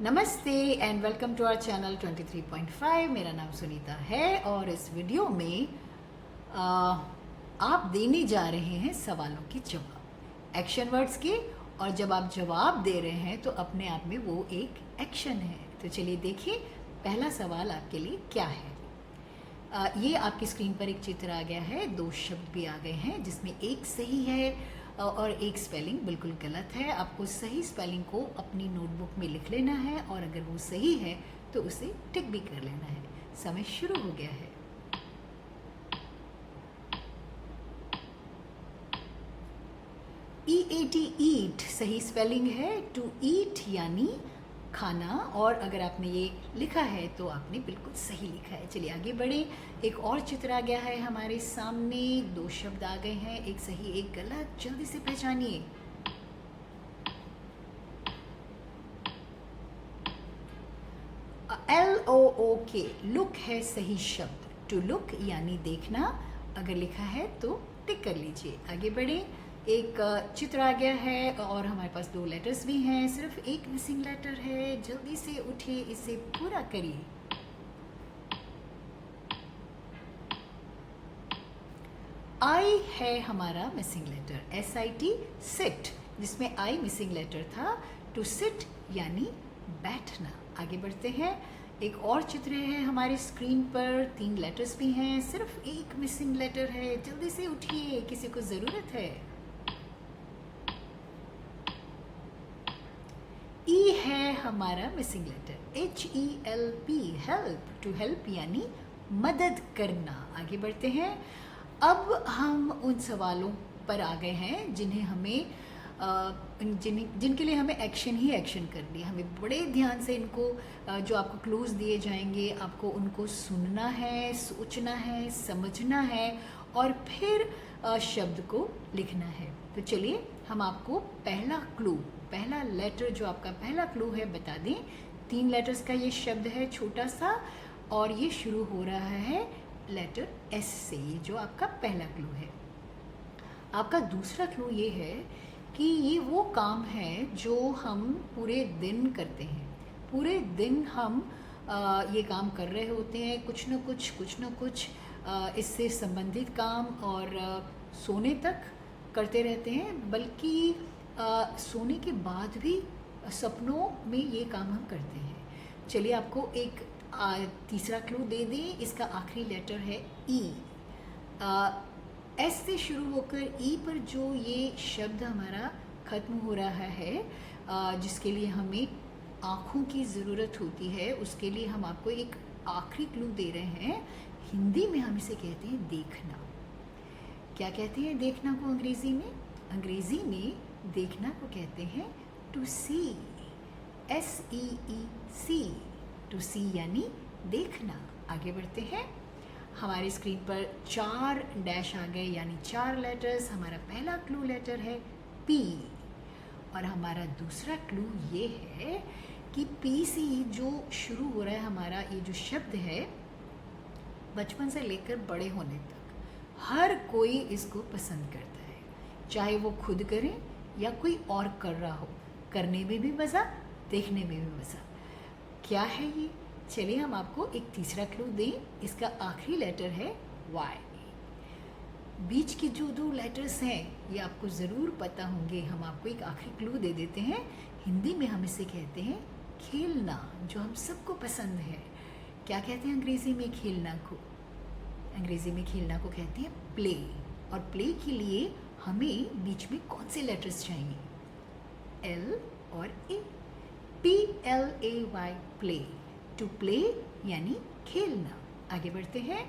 नमस्ते and welcome to our channel 23.5। मेरा नाम सुनीता है और इस वीडियो में आप देने जा रहे हैं सवालों के जवाब, एक्शन वर्ड्स के। और जब आप जवाब दे रहे हैं तो अपने आप में वो एक एक्शन है। तो चलिए देखिए पहला सवाल आपके लिए क्या है। ये आपकी स्क्रीन पर एक चित्र आ गया है, दो शब्द भी आ गए हैं जिसमें एक सही है और एक स्पेलिंग बिल्कुल गलत है। आपको सही स्पेलिंग को अपनी नोटबुक में लिख लेना है और अगर वो सही है तो उसे टिक भी कर लेना है। समय शुरू हो गया है। EAT ईट सही स्पेलिंग है, टू ईट यानी खाना, और अगर आपने ये लिखा है तो आपने बिल्कुल सही लिखा है। चलिए आगे बढ़े। एक और चित्र आ गया है हमारे सामने, दो शब्द आ गए हैं, एक सही एक गलत, जल्दी से पहचानिए। LOOK लुक है सही शब्द, टू लुक यानी देखना, अगर लिखा है तो टिक कर लीजिए। आगे बढ़े। एक चित्र आ गया है और हमारे पास दो लेटर्स भी हैं, सिर्फ एक मिसिंग लेटर है। जल्दी से उठिए, इसे पूरा करिए। आई है हमारा मिसिंग लेटर, SIT सिट, जिसमें आई मिसिंग लेटर था। टू सिट यानी बैठना। आगे बढ़ते हैं। एक और चित्र है हमारी स्क्रीन पर, तीन लेटर्स भी हैं, सिर्फ एक मिसिंग लेटर है। जल्दी से उठिए, किसी को जरूरत है। ई है हमारा missing letter, HELP help, to help यानी मदद करना। आगे बढ़ते हैं। अब हम उन सवालों पर आ गए हैं जिन्हें हमें जिनके लिए हमें एक्शन ही एक्शन करनी है। हमें बड़े ध्यान से इनको जो आपको क्लूज दिए जाएंगे, आपको उनको सुनना है, सोचना है, समझना है और फिर शब्द को लिखना है। तो चलिए हम आपको पहला क्लू, पहला लेटर जो आपका पहला क्लू है बता दें। तीन लेटर्स का ये शब्द है, छोटा सा, और ये शुरू हो रहा है लेटर S से। ये जो आपका पहला क्लू है। आपका दूसरा क्लू ये है कि ये वो काम है जो हम पूरे दिन करते हैं। पूरे दिन हम ये काम कर रहे होते हैं, कुछ न कुछ इससे संबंधित काम, और सोने तक करते रहते हैं, बल्कि सोने के बाद भी सपनों में ये काम हम करते हैं। चलिए आपको एक तीसरा क्लू दे दें। इसका आखिरी लेटर है E। S से शुरू होकर E पर जो ये शब्द हमारा ख़त्म हो रहा है, जिसके लिए हमें आँखों की ज़रूरत होती है, उसके लिए हम आपको एक आखिरी क्लू दे रहे हैं। हिंदी में हम इसे कहते हैं देखना। क्या कहते हैं देखना को अंग्रेज़ी में? अंग्रेज़ी में देखना को कहते हैं टू सी, SEEC, टू सी यानी देखना। आगे बढ़ते हैं। हमारी स्क्रीन पर 4 डैश आ गए, यानी 4 लेटर्स। हमारा पहला क्लू लेटर है P और हमारा दूसरा क्लू ये है कि P से जो शुरू हो रहा है हमारा ये जो शब्द है, बचपन से लेकर बड़े होने तक हर कोई इसको पसंद करता है, चाहे वो खुद करे या कोई और कर रहा हो। करने में भी मज़ा, देखने में भी मज़ा। क्या है ये? चलिए हम आपको एक तीसरा क्लू दें। इसका आखिरी लेटर है Y। बीच के जो दो लेटर्स हैं ये आपको ज़रूर पता होंगे। हम आपको एक आखिरी क्लू दे देते हैं। हिंदी में हम इसे कहते हैं खेलना, जो हम सबको पसंद है। क्या कहते हैं अंग्रेज़ी में खेलना को? अंग्रेज़ी में खेलना को कहते हैं प्ले। और प्ले के लिए हमें बीच में कौन से लेटर्स चाहिए? L और A। PLAY, play, to play यानी खेलना। आगे बढ़ते हैं।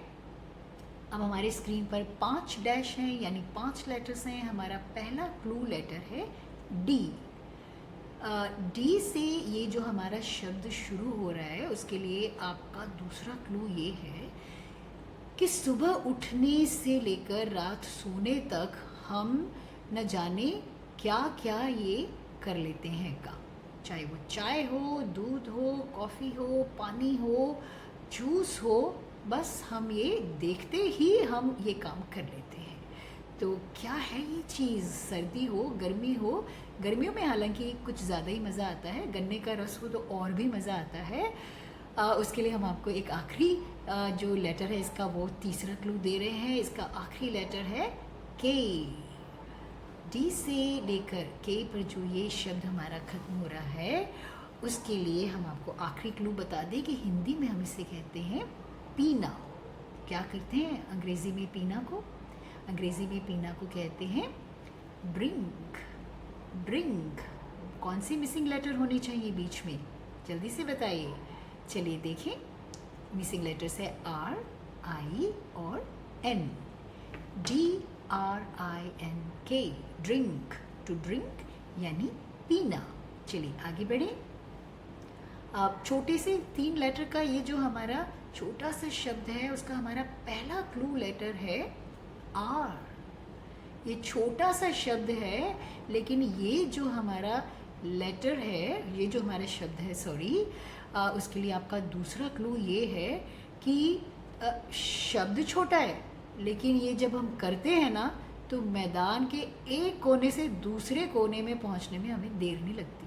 अब हमारे स्क्रीन पर 5 डैश हैं, यानी 5 लेटर्स हैं। हमारा पहला क्लू लेटर है D। D से ये जो हमारा शब्द शुरू हो रहा है, उसके लिए आपका दूसरा क्लू ये है कि सुबह उठने से लेकर रात सोने तक हम न जाने क्या क्या ये कर लेते हैं काम। चाहे वो चाय हो, दूध हो, कॉफ़ी हो, पानी हो, जूस हो, बस हम ये देखते ही हम ये काम कर लेते हैं। तो क्या है ये चीज़? सर्दी हो, गर्मी हो गर्मियों में हालांकि कुछ ज़्यादा ही मज़ा आता है, गन्ने का रस हो तो और भी मज़ा आता है। उसके लिए हम आपको एक आखिरी जो लेटर है इसका वो तीसरा क्लू दे रहे हैं। इसका आखिरी लेटर है के। डी से लेकर के पर जो ये शब्द हमारा ख़त्म हो रहा है उसके लिए हम आपको आखिरी क्लू बता दें कि हिंदी में हम इसे कहते हैं पीना। क्या करते हैं अंग्रेज़ी में पीना को? अंग्रेज़ी में पीना को कहते हैं ड्रिंक। ड्रिंक। कौन सी मिसिंग लेटर होनी चाहिए बीच में? जल्दी से बताइए। चलिए देखें, मिसिंग लेटर्स है आर, आई और N. DRINK, drink. To drink यानी पीना। चलिए आगे बढ़े। अब छोटे से 3 लेटर का ये जो हमारा छोटा सा शब्द है उसका हमारा पहला क्लू लेटर है आर। ये छोटा सा शब्द है लेकिन ये जो हमारा लेटर है, ये जो हमारा शब्द है उसके लिए आपका दूसरा क्लू ये है कि शब्द छोटा है लेकिन ये जब हम करते हैं ना तो मैदान के एक कोने से दूसरे कोने में पहुंचने में हमें देर नहीं लगती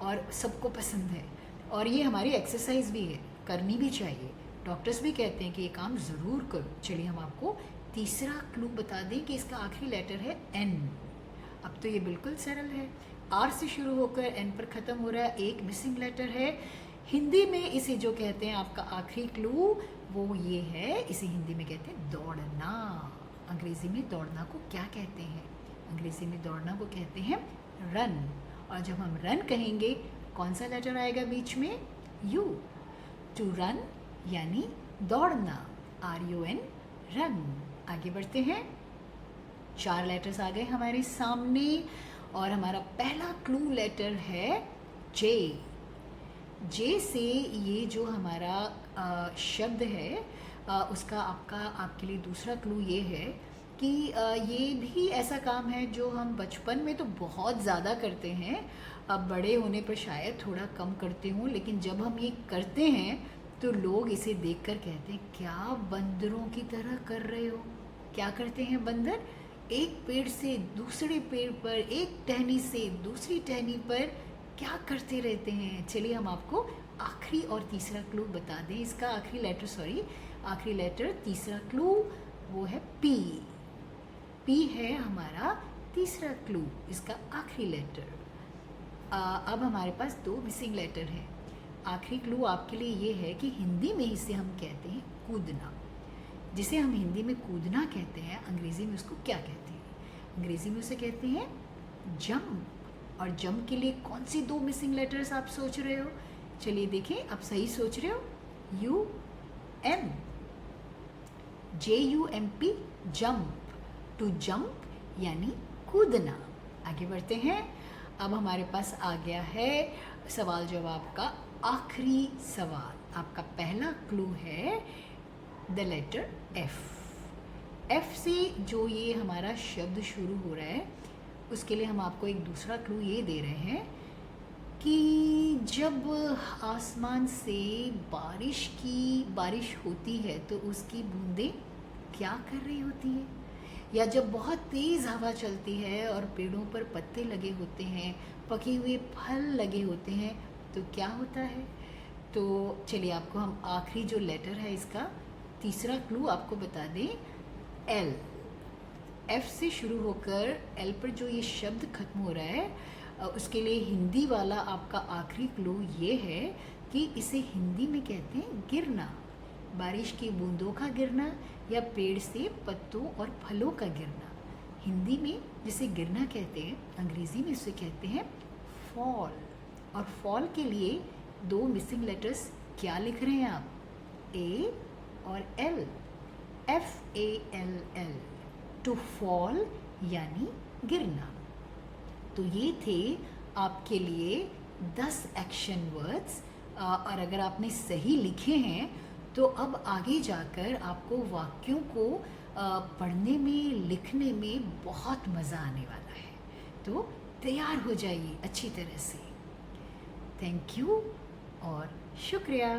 और सबको पसंद है। और ये हमारी एक्सरसाइज भी है, करनी भी चाहिए। डॉक्टर्स भी कहते हैं कि ये काम ज़रूर करो। चलिए हम आपको तीसरा क्लू बता दें कि इसका आखिरी लेटर है एन। अब तो ये बिल्कुल सरल है, आर से शुरू होकर एन पर ख़त्म हो रहा है, एक मिसिंग लेटर है। हिंदी में इसे जो कहते हैं आपका आखिरी क्लू वो ये है, इसे हिंदी में कहते हैं दौड़ना। अंग्रेज़ी में दौड़ना को क्या कहते हैं? अंग्रेज़ी में दौड़ना को कहते हैं रन। और जब हम रन कहेंगे कौन सा लेटर आएगा बीच में? यू। टू रन यानी दौड़ना, RUN, रन। आगे बढ़ते हैं। 4 लेटर्स आ गए हमारे सामने और हमारा पहला क्लू लेटर है जे। जे से ये जो हमारा शब्द है उसका आपके लिए दूसरा क्लू ये है कि ये भी ऐसा काम है जो हम बचपन में तो बहुत ज़्यादा करते हैं, अब बड़े होने पर शायद थोड़ा कम करते हों, लेकिन जब हम ये करते हैं तो लोग इसे देखकर कहते हैं क्या बंदरों की तरह कर रहे हो। क्या करते हैं बंदर? एक पेड़ से दूसरे पेड़ पर, एक टहनी से दूसरी टहनी पर क्या करते रहते हैं। चलिए हम आपको आखिरी और तीसरा क्लू बता दें। इसका आखिरी लेटर तीसरा क्लू वो है पी। पी है हमारा तीसरा क्लू, इसका आखिरी लेटर। अब हमारे पास 2 मिसिंग लेटर हैं। आखिरी क्लू आपके लिए ये है कि हिंदी में इसे हम कहते हैं कूदना। जिसे हम हिंदी में कूदना कहते हैं, अंग्रेज़ी में उसको क्या कहते हैं? अंग्रेज़ी में उसे कहते हैं जंप। और जंप के लिए कौन सी 2 मिसिंग लेटर्स आप सोच रहे हो? चलिए देखें, आप सही सोच रहे हो। UM, JUMP, jump. To jump यानी कूदना। आगे बढ़ते हैं। अब हमारे पास आ गया है सवाल जवाब का आखिरी सवाल। आपका पहला क्लू है द लेटर F। F से जो ये हमारा शब्द शुरू हो रहा है उसके लिए हम आपको एक दूसरा क्लू ये दे रहे हैं कि जब आसमान से बारिश होती है तो उसकी बूंदें क्या कर रही होती है? या जब बहुत तेज़ हवा चलती है और पेड़ों पर पत्ते लगे होते हैं, पके हुए फल लगे होते हैं, तो क्या होता है? तो चलिए आपको हम आखिरी जो लेटर है इसका तीसरा क्लू आपको बता दें, L। F से शुरू होकर L पर जो ये शब्द खत्म हो रहा है उसके लिए हिंदी वाला आपका आखिरी क्लू ये है कि इसे हिंदी में कहते हैं गिरना। बारिश की बूंदों का गिरना या पेड़ से पत्तों और फलों का गिरना। हिंदी में जिसे गिरना कहते हैं, अंग्रेज़ी में इसे कहते हैं फॉल। और फॉल के लिए 2 मिसिंग लेटर्स क्या लिख रहे हैं आप? A और L, FALL, टू फॉल यानी गिरना। तो ये थे आपके लिए 10 एक्शन वर्ड्स। और अगर आपने सही लिखे हैं तो अब आगे जाकर आपको वाक्यों को पढ़ने में, लिखने में बहुत मज़ा आने वाला है। तो तैयार हो जाइए अच्छी तरह से। थैंक यू और शुक्रिया।